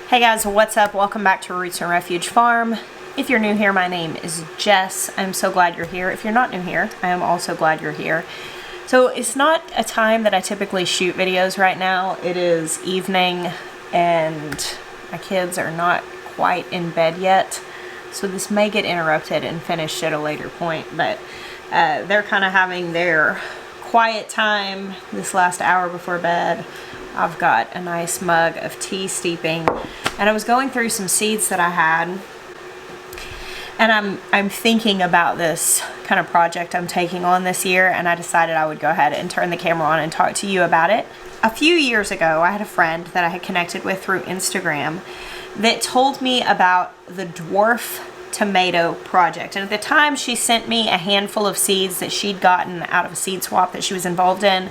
Hey guys, what's up? Welcome back to Roots Refuge Farm. If you're new here, my name is Jess. I'm so glad you're here. If you're not new here, I am also glad you're here. So it's not a time that I typically shoot videos right now. It is evening and my kids are not quite in bed yet. So this may get interrupted and finished at a later point, but they're kind of having their quiet time this last hour before bed. I've got a nice mug of tea steeping, and I was going through some seeds that I had, and I'm thinking about this kind of project I'm taking on this year, and I decided I would go ahead and turn the camera on and talk to you about it. A few years ago, I had a friend that I had connected with through Instagram that told me about the dwarf tomato project, and at the time she sent me a handful of seeds that she'd gotten out of a seed swap that she was involved in.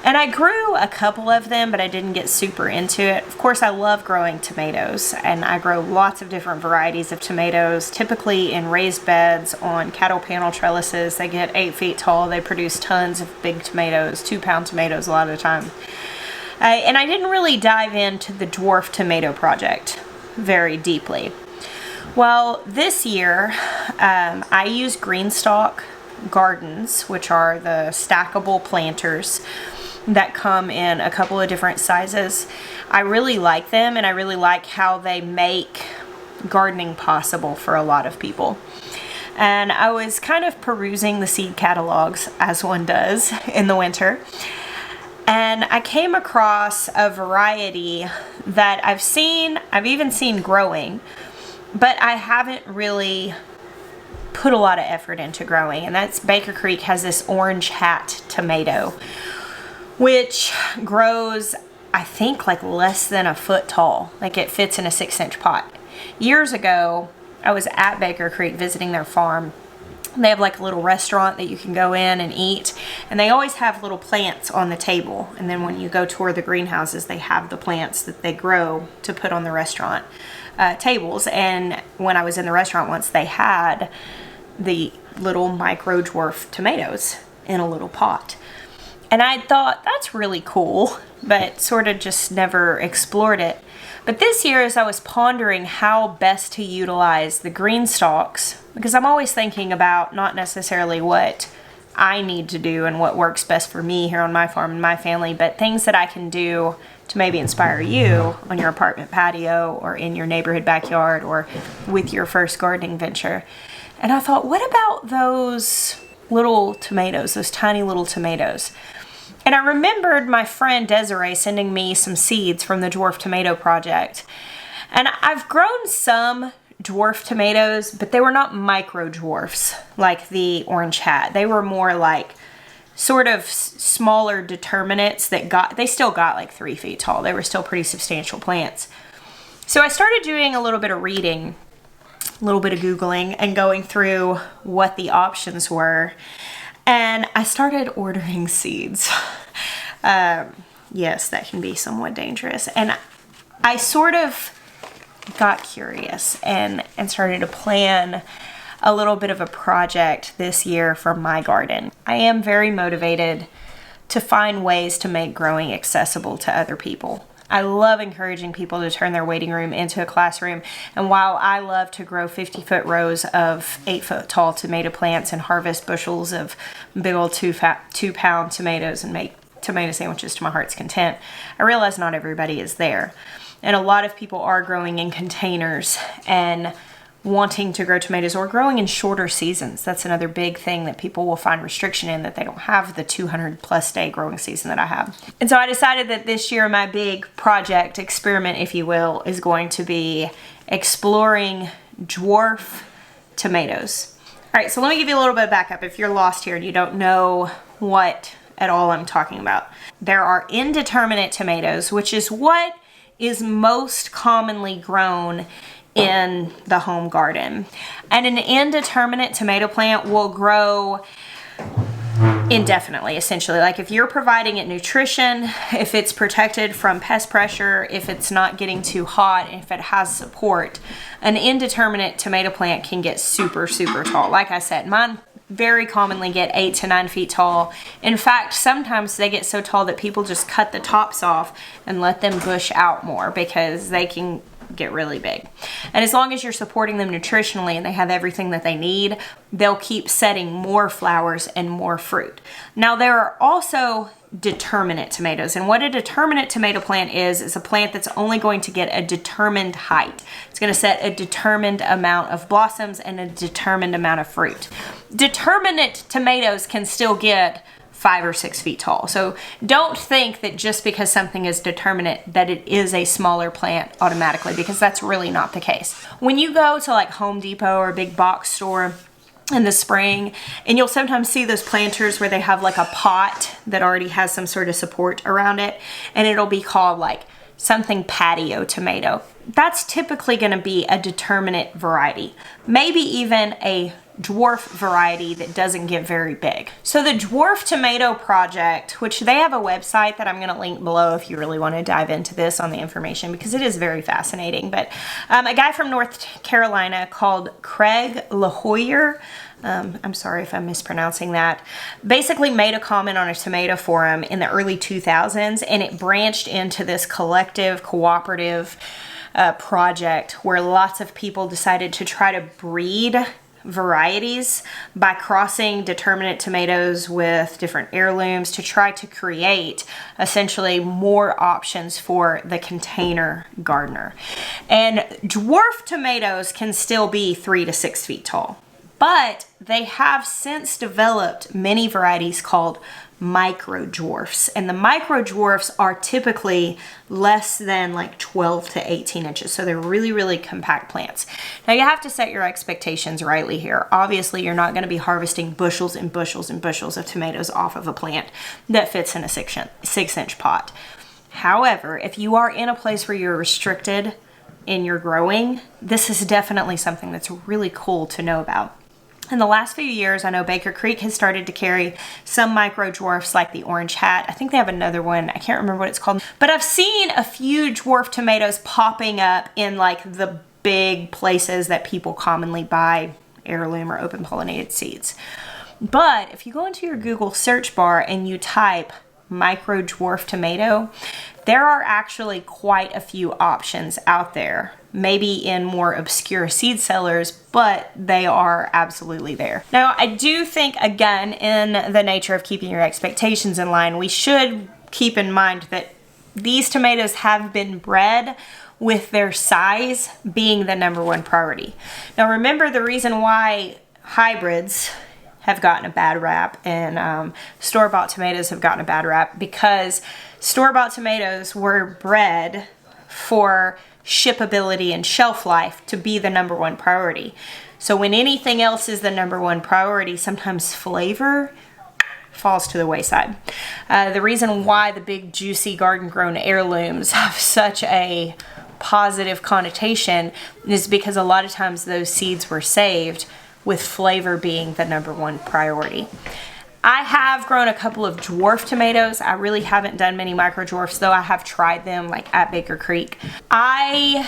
And I grew a couple of them, but I didn't get super into it. Of course, I love growing tomatoes, and I grow lots of different varieties of tomatoes, typically in raised beds on cattle panel trellises. They get 8 feet tall. They produce tons of big tomatoes, 2-pound tomatoes a lot of the time. And I didn't really dive into the dwarf tomato project very deeply. Well, this year, I use Greenstock Gardens, which are the stackable planters that come in a couple of different sizes. I really like them, and I really like how they make gardening possible for a lot of people. And I was kind of perusing the seed catalogs, as one does in the winter, and I came across a variety that I've even seen growing, but I haven't really put a lot of effort into growing, and that's Baker Creek has this orange hat tomato, which grows, I think, like less than a foot tall. Like it fits in a 6-inch pot. Years ago, I was at Baker Creek visiting their farm. They have like a little restaurant that you can go in and eat, and they always have little plants on the table. And then when you go tour the greenhouses, they have the plants that they grow to put on the restaurant tables. And when I was in the restaurant once, they had the little Micro-Dwarf tomatoes in a little pot. And I thought, that's really cool, but sort of just never explored it. But this year, as I was pondering how best to utilize the green stalks, because I'm always thinking about not necessarily what I need to do and what works best for me here on my farm and my family, but things that I can do to maybe inspire you on your apartment patio or in your neighborhood backyard or with your first gardening venture. And I thought, what about those little tomatoes, those tiny little tomatoes? And I remembered my friend Desiree sending me some seeds from the Dwarf Tomato Project. And I've grown some dwarf tomatoes, but they were not micro-dwarfs like the orange hat. They were more like sort of smaller determinates they still got like 3 feet tall. They were still pretty substantial plants. So I started doing a little bit of reading, a little bit of Googling, and going through what the options were. And I started ordering seeds. Yes, that can be somewhat dangerous. And I sort of got curious and started to plan a little bit of a project this year for my garden. I am very motivated to find ways to make growing accessible to other people. I love encouraging people to turn their waiting room into a classroom. And while I love to grow 50-foot rows of 8-foot tall tomato plants and harvest bushels of big old 2-pound tomatoes and make tomato sandwiches to my heart's content, I realize not everybody is there. And a lot of people are growing in containers and wanting to grow tomatoes or growing in shorter seasons. That's another big thing that people will find restriction in, that they don't have the 200+ day growing season that I have. And so I decided that this year my big project, experiment if you will, is going to be exploring dwarf tomatoes. All right, so let me give you a little bit of backup if you're lost here and you don't know what at all I'm talking about. There are indeterminate tomatoes, which is what is most commonly grown in the home garden. And an indeterminate tomato plant will grow indefinitely, essentially. Like if you're providing it nutrition, if it's protected from pest pressure, if it's not getting too hot, if it has support, an indeterminate tomato plant can get super, super tall. Like I said, mine very commonly get 8 to 9 feet tall. In fact, sometimes they get so tall that people just cut the tops off and let them bush out more because they can get really big. And as long as you're supporting them nutritionally and they have everything that they need, they'll keep setting more flowers and more fruit. Now, there are also determinate tomatoes, and what a determinate tomato plant is a plant that's only going to get a determined height. It's going to set a determined amount of blossoms and a determined amount of fruit. Determinate tomatoes can still get 5 or 6 feet tall. So don't think that just because something is determinate that it is a smaller plant automatically, because that's really not the case. When you go to like Home Depot or a big box store in the spring, and you'll sometimes see those planters where they have like a pot that already has some sort of support around it, and it'll be called like something patio tomato. That's typically going to be a determinate variety, maybe even a dwarf variety that doesn't get very big. So the Dwarf Tomato Project, which they have a website that I'm going to link below if you really want to dive into this on the information, because it is very fascinating. But a guy from North Carolina called Craig LaHoyer, I'm sorry if I'm mispronouncing that, basically made a comment on a tomato forum in the early 2000s, and it branched into this collective, cooperative project where lots of people decided to try to breed varieties by crossing determinate tomatoes with different heirlooms to try to create essentially more options for the container gardener. And dwarf tomatoes can still be 3 to 6 feet tall, but they have since developed many varieties called micro-dwarfs, and the micro-dwarfs are typically less than like 12 to 18 inches, so they're really, really compact plants. Now you have to set your expectations rightly here. Obviously, you're not going to be harvesting bushels and bushels and bushels of tomatoes off of a plant that fits in a 6-inch pot. However, if you are in a place where you're restricted in your growing, this is definitely something that's really cool to know about. In the last few years, I know Baker Creek has started to carry some micro-dwarfs like the orange hat. I think they have another one. I can't remember what it's called. But I've seen a few dwarf tomatoes popping up in like the big places that people commonly buy heirloom or open pollinated seeds. But if you go into your Google search bar and you type micro-dwarf tomato, there are actually quite a few options out there. Maybe in more obscure seed sellers, but they are absolutely there. Now, I do think, again, in the nature of keeping your expectations in line, we should keep in mind that these tomatoes have been bred with their size being the #1 priority. Now, remember the reason why hybrids have gotten a bad rap and store-bought tomatoes have gotten a bad rap, because store-bought tomatoes were bred for shippability and shelf life to be the #1 priority. So when anything else is the #1 priority, sometimes flavor falls to the wayside. The reason why the big juicy garden-grown heirlooms have such a positive connotation is because a lot of times those seeds were saved with flavor being the #1 priority. I have grown a couple of dwarf tomatoes. I really haven't done many micro-dwarfs, though I have tried them like at Baker Creek. I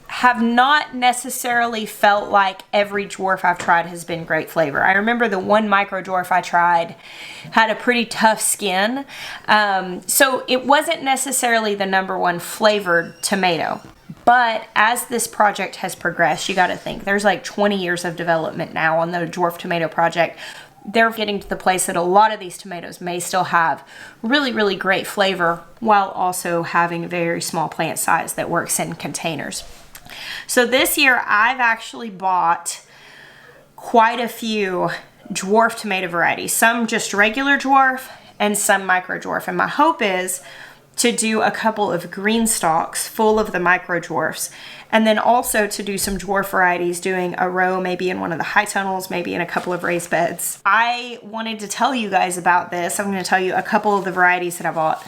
have not necessarily felt like every dwarf I've tried has been great flavor. I remember the one micro-dwarf I tried had a pretty tough skin. So it wasn't necessarily the #1 flavored tomato. But as this project has progressed, you got to think, there's like 20 years of development now on the Dwarf Tomato Project. They're getting to the place that a lot of these tomatoes may still have really, really great flavor while also having a very small plant size that works in containers. So this year, I've actually bought quite a few dwarf tomato varieties, some just regular dwarf and some micro-dwarf. And my hope is to do a couple of green stalks full of the micro-dwarfs, and then also to do some dwarf varieties, doing a row maybe in one of the high tunnels, maybe in a couple of raised beds. I wanted to tell you guys about this. I'm going to tell you a couple of the varieties that I bought.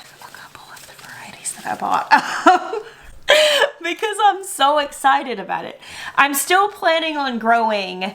Because I'm so excited about it. I'm still planning on growing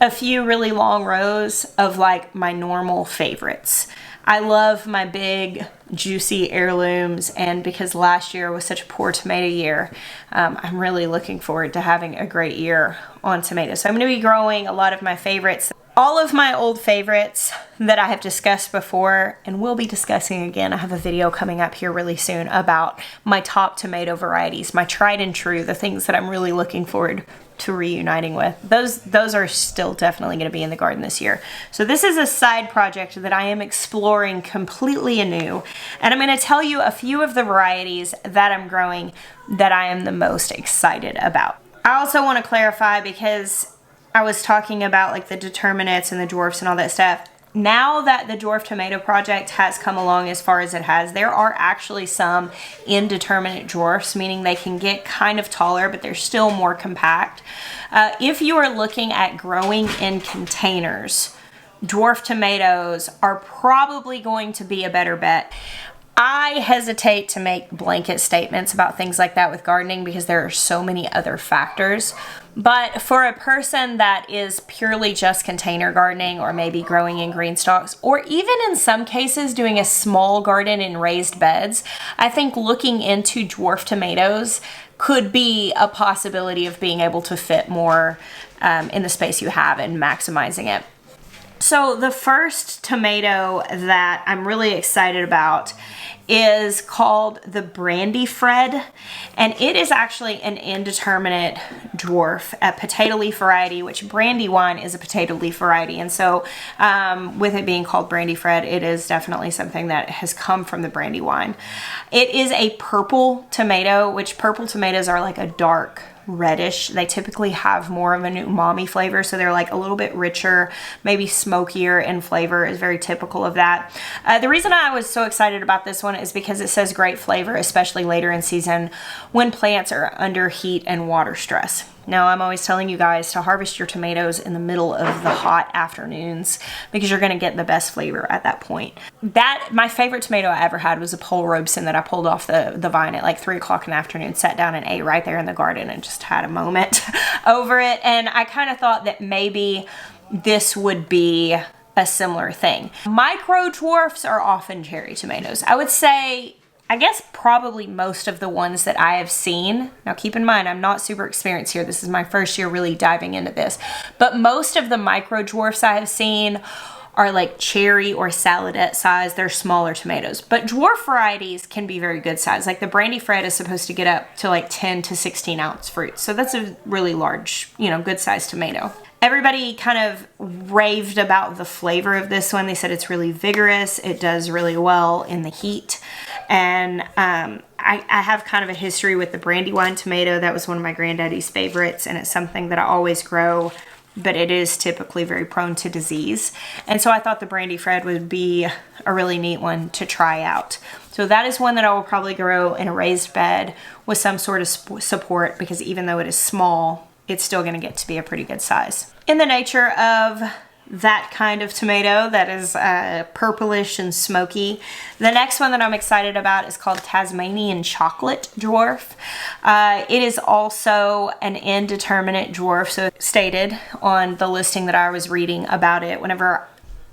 a few really long rows of like my normal favorites. I love my big juicy heirlooms, and because last year was such a poor tomato year, I'm really looking forward to having a great year on tomatoes. So I'm going to be growing a lot of my favorites. All of my old favorites that I have discussed before and will be discussing again. I have a video coming up here really soon about my top tomato varieties, my tried and true, the things that I'm really looking forward to reuniting with. Those are still definitely going to be in the garden this year. So this is a side project that I am exploring completely anew, and I'm going to tell you a few of the varieties that I'm growing that I am the most excited about. I also want to clarify, because I was talking about like the determinates and the dwarfs and all that stuff. Now that the dwarf tomato project has come along as far as it has, there are actually some indeterminate dwarfs, meaning they can get kind of taller, but they're still more compact. If you are looking at growing in containers, dwarf tomatoes are probably going to be a better bet. I hesitate to make blanket statements about things like that with gardening because there are so many other factors. But for a person that is purely just container gardening, or maybe growing in green stalks, or even in some cases doing a small garden in raised beds, I think looking into dwarf tomatoes could be a possibility of being able to fit more in the space you have and maximizing it. So the first tomato that I'm really excited about is called the Brandy Fred, and it is actually an indeterminate dwarf, a potato leaf variety, which Brandywine is a potato leaf variety, and so with it being called Brandy Fred, it is definitely something that has come from the Brandywine. It is a purple tomato, which purple tomatoes are like a dark reddish. They typically have more of an umami flavor, so they're like a little bit richer, maybe smokier in flavor, is very typical of that. The reason I was so excited about this one is because it says great flavor, especially later in season when plants are under heat and water stress. Now, I'm always telling you guys to harvest your tomatoes in the middle of the hot afternoons because you're going to get the best flavor at that point. My favorite tomato I ever had was a Paul Robeson that I pulled off the vine at like 3 o'clock in the afternoon, sat down and ate right there in the garden and just had a moment over it. And I kind of thought that maybe this would be a similar thing. Micro-Dwarfs are often cherry tomatoes. I would say, I guess probably most of the ones that I have seen, now keep in mind I'm not super experienced here, this is my first year really diving into this, but most of the Micro-Dwarfs I have seen are like cherry or saladette size. They're smaller tomatoes, but dwarf varieties can be very good size. Like the Brandy Fred is supposed to get up to like 10 to 16 ounce fruit, so that's a really large, good sized tomato. Everybody kind of raved about the flavor of this one. They said it's really vigorous, it does really well in the heat. And I have kind of a history with the Brandywine tomato. That was one of my granddaddy's favorites, and it's something that I always grow, but it is typically very prone to disease. And so I thought the Brandy Fred would be a really neat one to try out. So that is one that I will probably grow in a raised bed with some sort of support, because even though it is small, it's still going to get to be a pretty good size. In the nature of that kind of tomato that is purplish and smoky, the next one that I'm excited about is called Tasmanian Chocolate Dwarf. It is also an indeterminate dwarf, so stated on the listing that I was reading about it. Whenever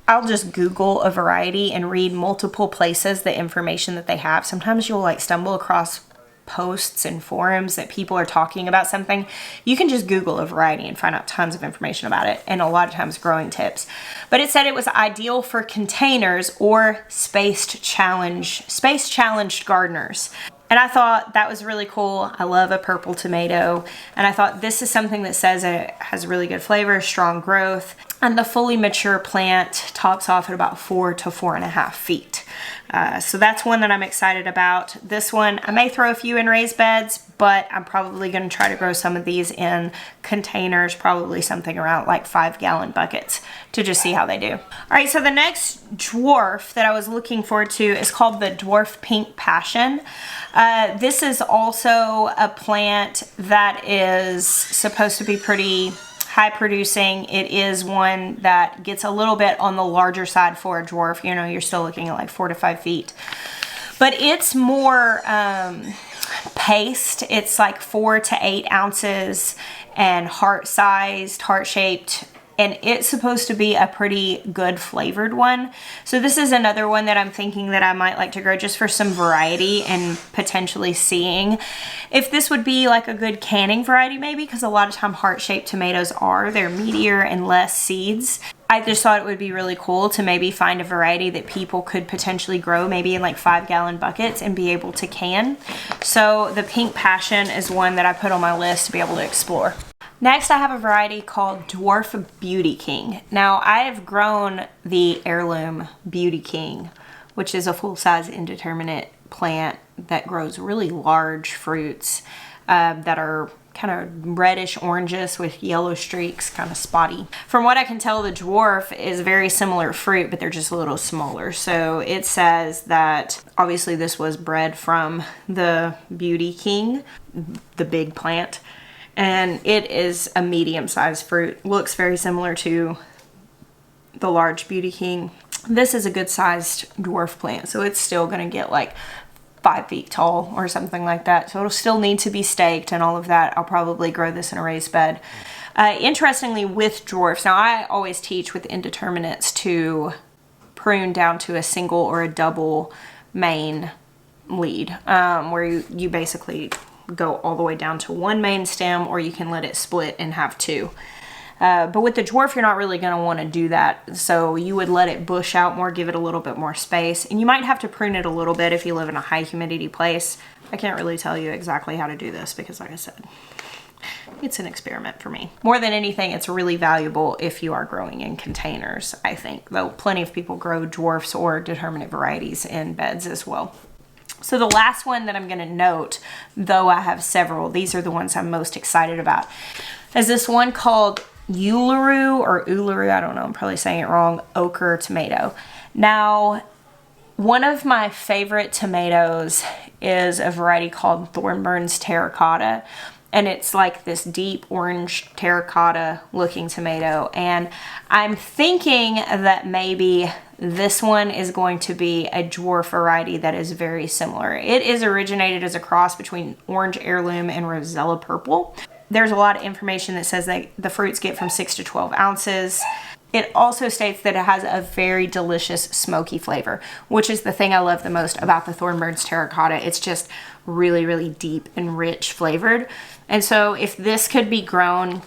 I'll just Google a variety and read multiple places the information that they have, sometimes you'll like stumble across posts and forums that people are talking about something. You can just Google a variety and find out tons of information about it, and a lot of times growing tips. But it said it was ideal for containers or space challenged gardeners. And I thought that was really cool. I love a purple tomato, and I thought this is something that says it has really good flavor, strong growth, and the fully mature plant tops off at about 4 to 4.5 feet. So that's one that I'm excited about. This one, I may throw a few in raised beds, but I'm probably going to try to grow some of these in containers, probably something around like 5-gallon buckets, to just see how they do. All right, so the next dwarf that I was looking forward to is called the Dwarf Pink Passion. This is also a plant that is supposed to be pretty high producing. It is one that gets a little bit on the larger side for a dwarf. You're still looking at like 4 to 5 feet, but it's more paced. It's like 4 to 8 ounces and heart-sized, heart-shaped and it's supposed to be a pretty good flavored one. So this is another one that I'm thinking that I might like to grow just for some variety and potentially seeing if this would be like a good canning variety maybe, because a lot of time heart-shaped tomatoes they're meatier and less seeds. I just thought it would be really cool to maybe find a variety that people could potentially grow maybe in like 5-gallon buckets and be able to can. So the Pink Passion is one that I put on my list to be able to explore. Next, I have a variety called Dwarf Beauty King. Now, I have grown the heirloom Beauty King, which is a full-size indeterminate plant that grows really large fruits that are kind of reddish oranges with yellow streaks, kind of spotty. From what I can tell, the dwarf is very similar fruit, but they're just a little smaller. So it says that obviously this was bred from the Beauty King, the big plant, and it is a medium-sized fruit. Looks very similar to the large Beauty King. This is a good-sized dwarf plant, so it's still gonna get like 5 feet tall or something like that. So it'll still need to be staked and all of that. I'll probably grow this in a raised bed. Interestingly, with dwarfs, now I always teach with indeterminates to prune down to a single or a double main lead, where you basically go all the way down to one main stem, or you can let it split and have 2. But with the dwarf, you're not really going to want to do that. So you would let it bush out more, give it a little bit more space. And you might have to prune it a little bit if you live in a high humidity place. I can't really tell you exactly how to do this because, like I said, it's an experiment for me. More than anything, it's really valuable if you are growing in containers, I think. Though plenty of people grow dwarfs or determinate varieties in beds as well. So the last one that I'm going to note, though I have several, these are the ones I'm most excited about, is this one called Uluru, I don't know, I'm probably saying it wrong, ochre tomato. Now, one of my favorite tomatoes is a variety called Thornburn's Terracotta, and it's like this deep orange terracotta looking tomato, and I'm thinking that maybe this one is going to be a dwarf variety that is very similar. It is originated as a cross between orange heirloom and Rosella purple. There's a lot of information that says that the fruits get from 6 to 12 ounces. It also states that it has a very delicious smoky flavor, which is the thing I love the most about the Thornburn's Terracotta. It's just really, really deep and rich flavored. And so if this could be grown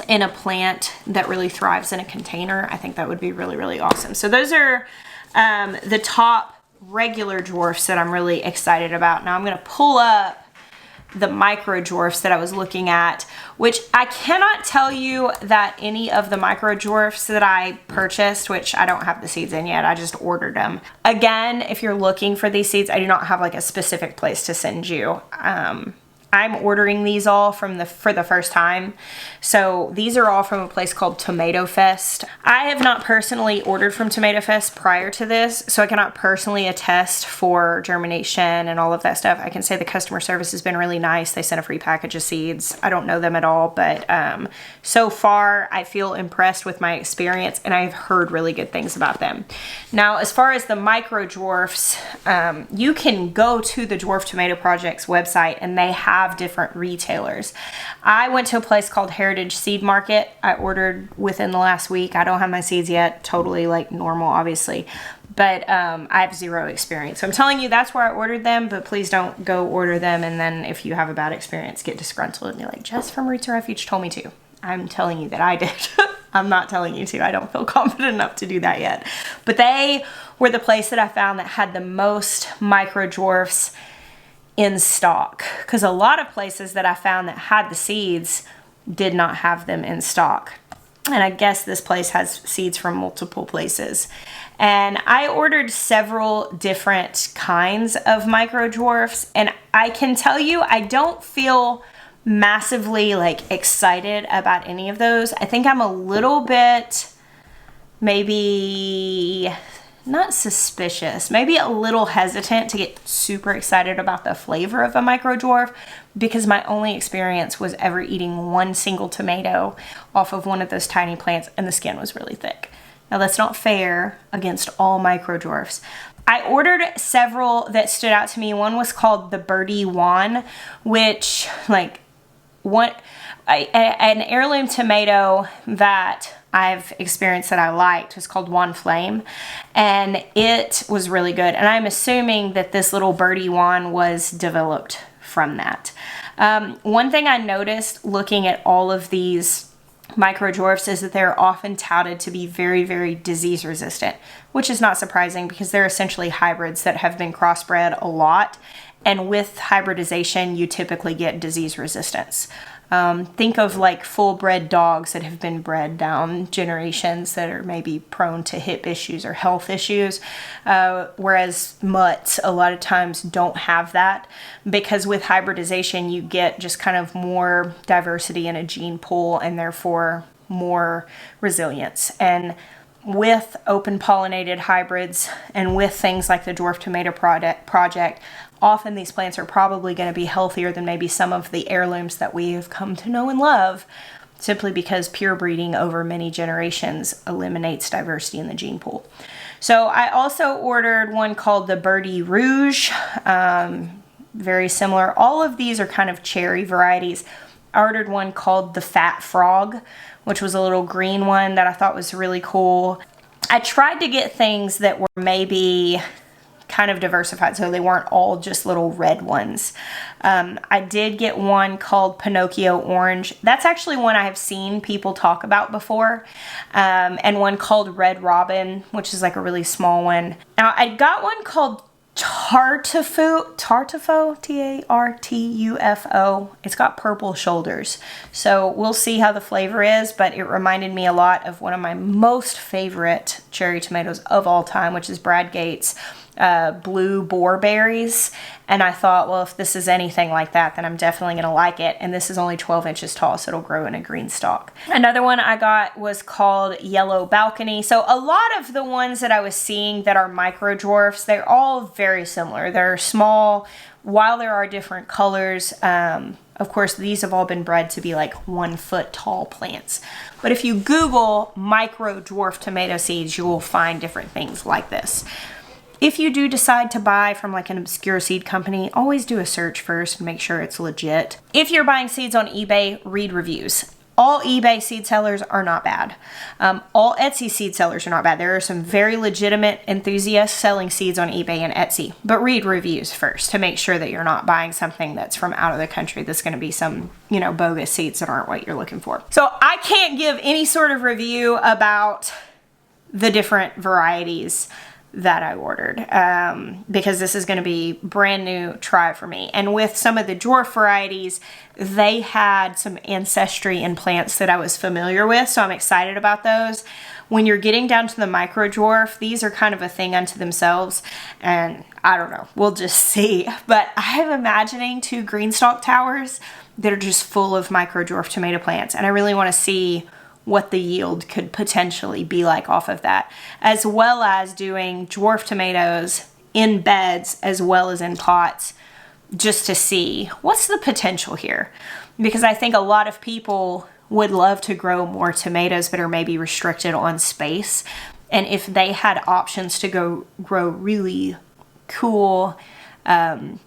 in a plant that really thrives in a container, I think that would be really, really awesome. So those are the top regular dwarfs that I'm really excited about. Now I'm going to pull up the Micro-Dwarfs that I was looking at, which I cannot tell you that any of the Micro-Dwarfs that I purchased, which I don't have the seeds in yet, I just ordered them. Again, if you're looking for these seeds, I do not have like a specific place to send you. I'm ordering these all for the first time. So these are all from a place called Tomato Fest. I have not personally ordered from Tomato Fest prior to this, so I cannot personally attest for germination and all of that stuff. I can say the customer service has been really nice. They sent a free package of seeds. I don't know them at all, but so far I feel impressed with my experience, and I've heard really good things about them. Now, as far as the Micro-Dwarfs, you can go to the Dwarf Tomato Project's website, and they have different retailers. I went to a place called Heritage Seed Market. I ordered within the last week. I don't have my seeds yet, totally like normal, obviously, but I have zero experience. So I'm telling you that's where I ordered them, but please don't go order them, and then if you have a bad experience, get disgruntled and you're like, Jess from Roots Refuge told me to. I'm telling you that I did. I'm not telling you to. I don't feel confident enough to do that yet. But they were the place that I found that had the most Micro-Dwarfs in stock, because a lot of places that I found that had the seeds did not have them in stock. And I guess this place has seeds from multiple places. And I ordered several different kinds of Micro-Dwarfs, and I can tell you I don't feel massively like excited about any of those. I think I'm a little bit maybe not suspicious, maybe a little hesitant to get super excited about the flavor of a Micro-Dwarf, because my only experience was ever eating one single tomato off of one of those tiny plants, and the skin was really thick. Now that's not fair against all Micro-Dwarfs. I ordered several that stood out to me. One was called the Birdie Wan, which an heirloom tomato that I've experienced that I liked was called One Flame, and it was really good. And I'm assuming that this little birdie one was developed from that. One thing I noticed looking at all of these Micro-Dwarfs is that they're often touted to be very, very disease resistant, which is not surprising because they're essentially hybrids that have been crossbred a lot. And with hybridization, you typically get disease resistance. Think of like full-bred dogs that have been bred down generations that are maybe prone to hip issues or health issues, whereas mutts a lot of times don't have that, because with hybridization you get just kind of more diversity in a gene pool and therefore more resilience. And with open pollinated hybrids and with things like the dwarf tomato project, often these plants are probably going to be healthier than maybe some of the heirlooms that we have come to know and love, simply because pure breeding over many generations eliminates diversity in the gene pool. So I also ordered one called the Birdie Rouge, very similar. All of these are kind of cherry varieties. I ordered one called the Fat Frog, which was a little green one that I thought was really cool. I tried to get things that were maybe kind of diversified, so they weren't all just little red ones. I did get one called Pinocchio Orange. That's actually one I have seen people talk about before. And one called Red Robin, which is like a really small one. Now I got one called Tartufo, T-A-R-T-U-F-O. It's got purple shoulders. So we'll see how the flavor is, but it reminded me a lot of one of my most favorite cherry tomatoes of all time, which is Bradgate's blue boar berries. And I thought, well, if this is anything like that, then I'm definitely going to like it. And this is only 12 inches tall, so it'll grow in a green stalk. Another one I got was called Yellow Balcony. So a lot of the ones that I was seeing that are Micro-Dwarfs, they're all very similar. They're small, while there are different colors. Of course, these have all been bred to be like 1 foot tall plants. But if you Google Micro-Dwarf tomato seeds, you will find different things like this. If you do decide to buy from like an obscure seed company, always do a search first and make sure it's legit. If you're buying seeds on eBay, read reviews. All eBay seed sellers are not bad. All Etsy seed sellers are not bad. There are some very legitimate enthusiasts selling seeds on eBay and Etsy, but read reviews first to make sure that you're not buying something that's from out of the country that's going to be some, you know, bogus seeds that aren't what you're looking for. So I can't give any sort of review about the different varieties that I ordered because this is going to be brand new try for me. And with some of the dwarf varieties, they had some ancestry in plants that I was familiar with, so I'm excited about those. When you're getting down to the Micro-Dwarf, these are kind of a thing unto themselves, and I don't know, we'll just see. But I'm imagining 2 green stalk towers that are just full of Micro-Dwarf tomato plants, and I really want to see what the yield could potentially be like off of that, as well as doing dwarf tomatoes in beds as well as in pots, just to see what's the potential here. Because I think a lot of people would love to grow more tomatoes but are maybe restricted on space. And if they had options to go grow really cool,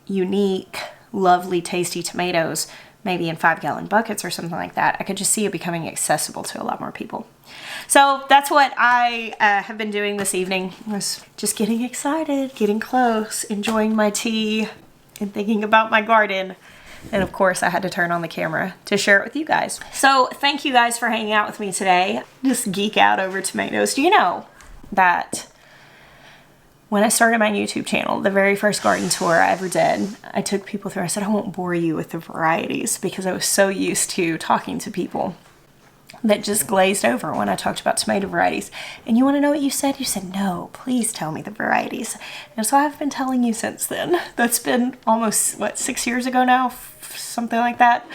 unique, lovely, tasty tomatoes, maybe in 5-gallon buckets or something like that, I could just see it becoming accessible to a lot more people. So that's what I have been doing this evening. I was just getting excited, getting close, enjoying my tea, and thinking about my garden. And of course I had to turn on the camera to share it with you guys. So thank you guys for hanging out with me today. Just geek out over tomatoes. Do you know that when I started my YouTube channel, the very first garden tour I ever did, I took people through, I said, I won't bore you with the varieties, because I was so used to talking to people that just glazed over when I talked about tomato varieties. And you want to know what you said? You said, no, please tell me the varieties. And so I've been telling you since then. That's been almost, what, 6 years ago now? Something like that.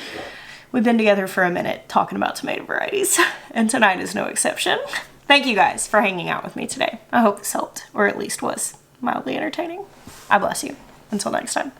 We've been together for a minute talking about tomato varieties, and tonight is no exception. Thank you guys for hanging out with me today. I hope this helped, or at least was mildly entertaining. I bless you. Until next time.